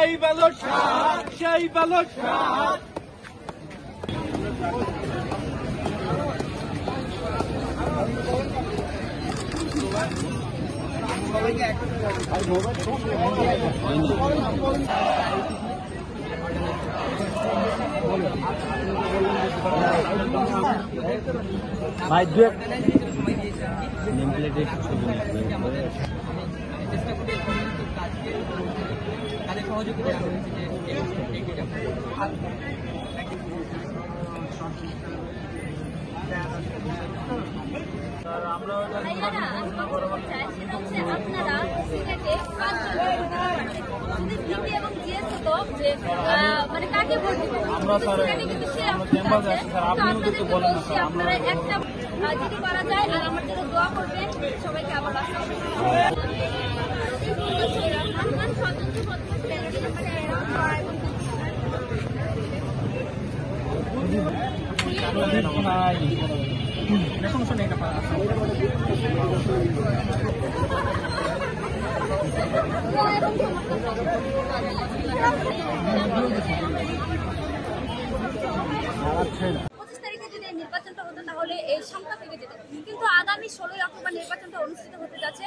সেই ব্যালট সেই ব্যালট ভাই সবাইকে আবার সমস্যা নেই নির্বাচনটা হতো তাহলে এই সংখ্যা থেকে যেত, কিন্তু আগামী 16 অক্টোবর নির্বাচনটা অনুষ্ঠিত হতে যাচ্ছে।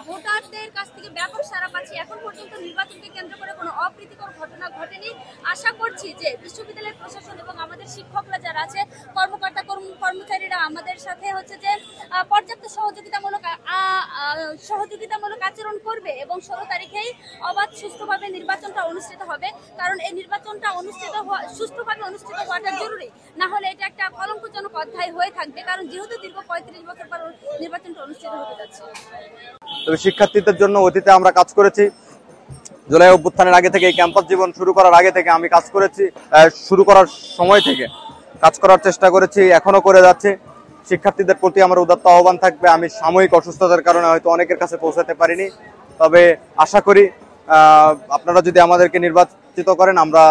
ভোটারদের কাছ থেকে ব্যাপক সাড়া পাচ্ছি। এখন পর্যন্ত নির্বাচনকে কেন্দ্র করে কোনো অপ্রীতিকর ঘটনা ঘটেনি। আশা করছি যে বিশ্ববিদ্যালয়ের প্রশাসন এবং আমাদের শিক্ষকরা যারা আছে, কর্মকর্তা কর্মচারীরা আমাদের সাথে হচ্ছে যে পর্যাপ্ত সহযোগিতামূলক আচরণ করবে এবং 16 তারিখেই অবাধ সুষ্ঠুভাবে নির্বাচনটা অনুষ্ঠিত হবে। কারণ এই নির্বাচনটা সুষ্ঠুভাবে অনুষ্ঠিত হওয়াটা জরুরি, না হলে এটা একটা কলঙ্কজনক অধ্যায় হয়ে থাকবে। কারণ যেহেতু দীর্ঘ 35 বছর পর নির্বাচনটা অনুষ্ঠিত হতে যাচ্ছে। তবে শিক্ষার্থীদের জন্য অতীতে আমরা কাজ করেছি। জুলাই অভ্যুত্থানের আগে থেকে, ক্যাম্পাস জীবন শুরু করার আগে থেকে আমি কাজ করেছি। শুরু করার সময় থেকে কাজ করার চেষ্টা করেছি, এখনো করে যাচ্ছি। শিক্ষার্থীদের প্রতি আমার উদাত্ত আহ্বান থাকবে। আমি সাময়িক অসুস্থতার কারণে হয়তো অনেকের কাছে পৌঁছাতে পারিনি, তবে আশা করি আপনারা যদি আমাদেরকে নির্বাচিত করেন, আমরা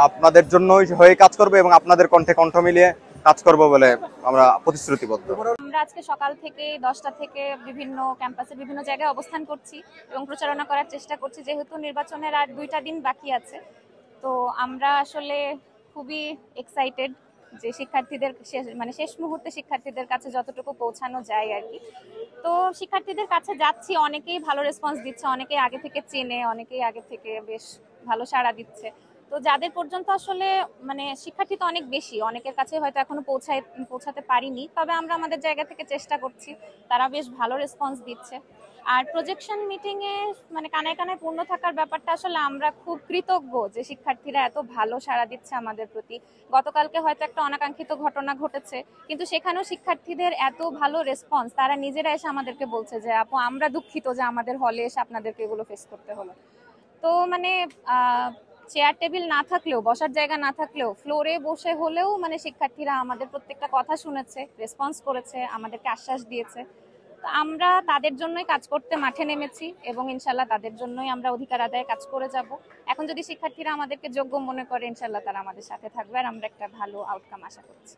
আপনাদের জন্যই হয়ে কাজ করবো এবং আপনাদের কণ্ঠে কণ্ঠ মিলিয়ে কাজ করব বলে আমরা প্রতিশ্রুতিবদ্ধ। আমরা আজকে সকাল থেকে 10টা থেকে বিভিন্ন ক্যাম্পাসে বিভিন্ন জায়গায় অবস্থান করছি এবং প্রচারণা করার চেষ্টা করছি, যেহেতু নির্বাচনের আর 2টা দিন বাকি আছে। তো আমরা আসলে খুবই এক্সাইটেড যে শিক্ষার্থীদের শেষ মুহূর্তে শিক্ষার্থীদের কাছে যতটুকু পৌঁছানো যায় আর কি। তো শিক্ষার্থীদের কাছে যাচ্ছি, অনেকেই ভালো রেসপন্স দিচ্ছে, অনেকেই আগে থেকে চেনে, অনেকেই আগে থেকে বেশ ভালো সাড়া দিচ্ছে। তো যাদের পর্যন্ত আসলে শিক্ষার্থী তো অনেক বেশি, অনেকের কাছে হয়তো এখনো পৌঁছাতে পারিনি, তবে আমরা আমাদের জায়গা থেকে চেষ্টা করছি। তারা বেশ ভালো রেসপন্স দিচ্ছে। আর প্রজেকশন মিটিং এ কানায় কানায় পূর্ণ থাকার ব্যাপারটা আসলে আমরা খুব কৃতজ্ঞ যে শিক্ষার্থীরা এত ভালো সাড়া দিচ্ছে আমাদের প্রতি। গতকালকে হয়তো একটা অনাকাঙ্ক্ষিত ঘটনা ঘটেছে, কিন্তু সেখানেও শিক্ষার্থীদের এত ভালো রেসপন্স, তারা নিজেরা এসে আমাদেরকে বলছে যে আপু আমরা দুঃখিত যে আমাদের হলে এসে আপনাদেরকে এগুলো ফেস করতে হলো। তো চেয়ার টেবিল না থাকলেও, বসার জায়গা না থাকলেও, ফ্লোরে বসে হলেও শিক্ষার্থীরা আমাদের প্রত্যেকটা কথা শুনেছে, রেসপন্স করেছে, আমাদেরকে আশ্বাস দিয়েছে। তো আমরা তাদের জন্যই কাজ করতে মাঠে নেমেছি এবং ইনশাল্লাহ তাদের জন্যই আমরা অধিকার আদায়ে কাজ করে যাব। এখন যদি শিক্ষার্থীরা আমাদেরকে যোগ্য মনে করে, ইনশাল্লাহ তারা আমাদের সাথে থাকবে আর আমরা একটা ভালো আউটকাম আশা করছি।